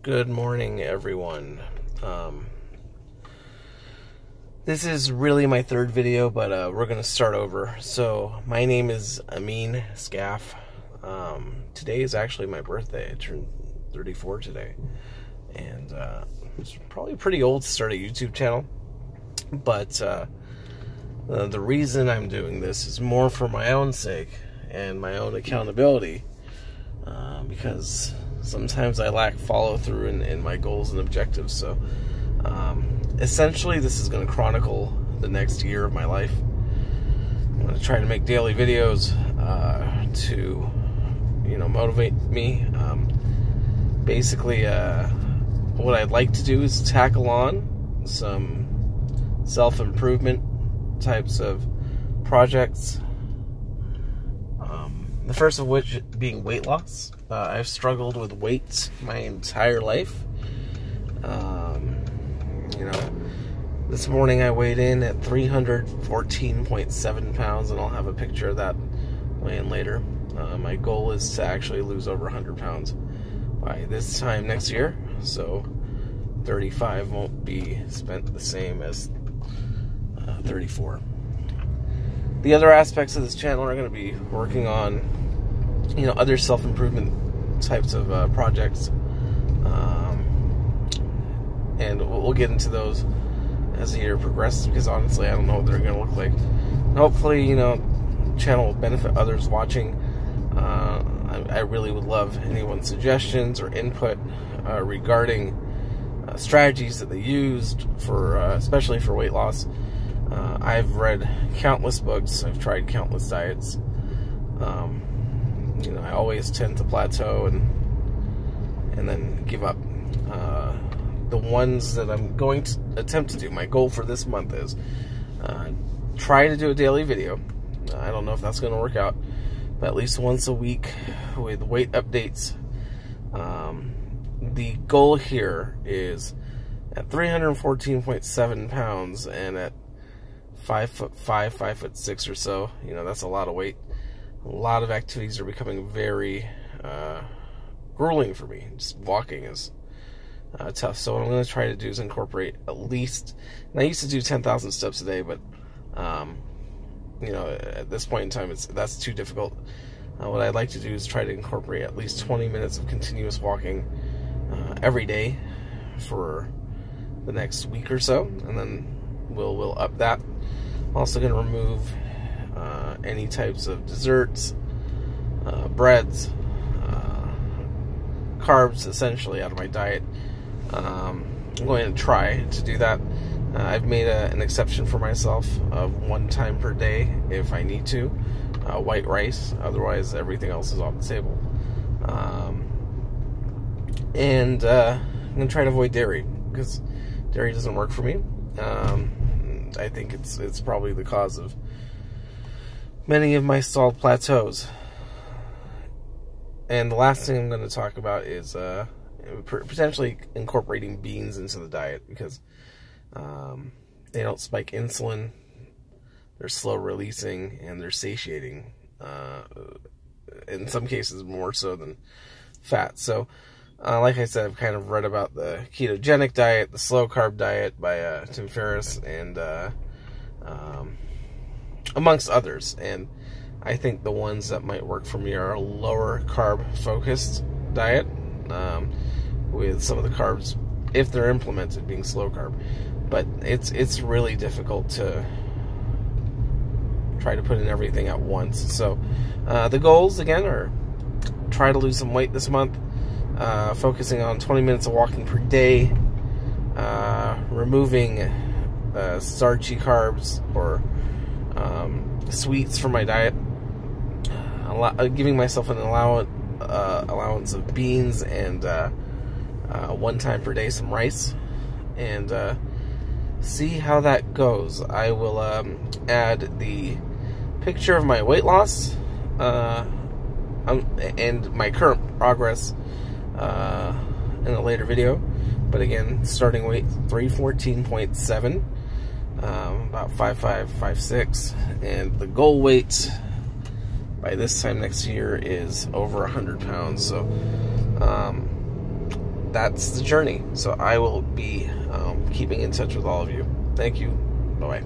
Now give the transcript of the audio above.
Good morning, everyone. This is really my third video, but we're going to start over. So, my name is Amin Scaff. Today is actually my birthday. I turned 34 today. And it's probably pretty old to start a YouTube channel. But the reason I'm doing this is more for my own sake and my own accountability. Because sometimes I lack follow-through in my goals and objectives. So, essentially, this is going to chronicle the next year of my life. I'm going to try to make daily videos to, motivate me. Basically, what I'd like to do is tackle on some self-improvement types of projects. The first of which being weight loss. I've struggled with weight my entire life. This morning I weighed in at 314.7 pounds, and I'll have a picture of that weigh-in later. My goal is to actually lose over 100 pounds by this time next year, so 35 won't be spent the same as 34. The other aspects of this channel are going to be working on, other self-improvement types of projects, and we'll get into those as the year progresses, because honestly, I don't know what they're going to look like. And hopefully, the channel will benefit others watching. I really would love anyone's suggestions or input regarding strategies that they used for, especially for weight loss. I've read countless books. I've tried countless diets. I always tend to plateau and then give up. The ones that I'm going to attempt to do, my goal for this month is try to do a daily video. I don't know if that's going to work out, but at least once a week with weight updates. The goal here is at 314.7 pounds and at 5'5", 5'6" or so. That's a lot of weight. A lot of activities are becoming very grueling for me. Just walking is tough. So what I'm going to try to do is incorporate at least, and I used to do 10,000 steps a day, but at this point in time, that's too difficult. What I'd like to do is try to incorporate at least 20 minutes of continuous walking every day for the next week or so, and then we'll up that. I'm also going to remove any types of desserts, breads, carbs, essentially, out of my diet. I'm going to try to do that. I've made an exception for myself of 1 time per day if I need to. White rice, otherwise everything else is off the table. And I'm going to try to avoid dairy, because dairy doesn't work for me. I think it's probably the cause of many of my stalled plateaus. And the last thing I'm going to talk about is potentially incorporating beans into the diet, because they don't spike insulin, they're slow releasing, and they're satiating, in some cases more so than fat. So like I said, I've kind of read about the ketogenic diet, the slow carb diet by Tim Ferriss, and amongst others. And I think the ones that might work for me are a lower carb focused diet, with some of the carbs, if they're implemented, being slow carb. But it's really difficult to try to put in everything at once. So the goals again are try to lose some weight this month, focusing on 20 minutes of walking per day, removing starchy carbs or sweets from my diet, giving myself an allowance of beans, and 1 time per day some rice, and see how that goes. I will add the picture of my weight loss and my current progress in a later video. But again, starting weight 314.7, about 5'5", 5'6", and the goal weight by this time next year is over 100 pounds. So that's the journey. So I will be keeping in touch with all of you. Thank you. Bye-bye.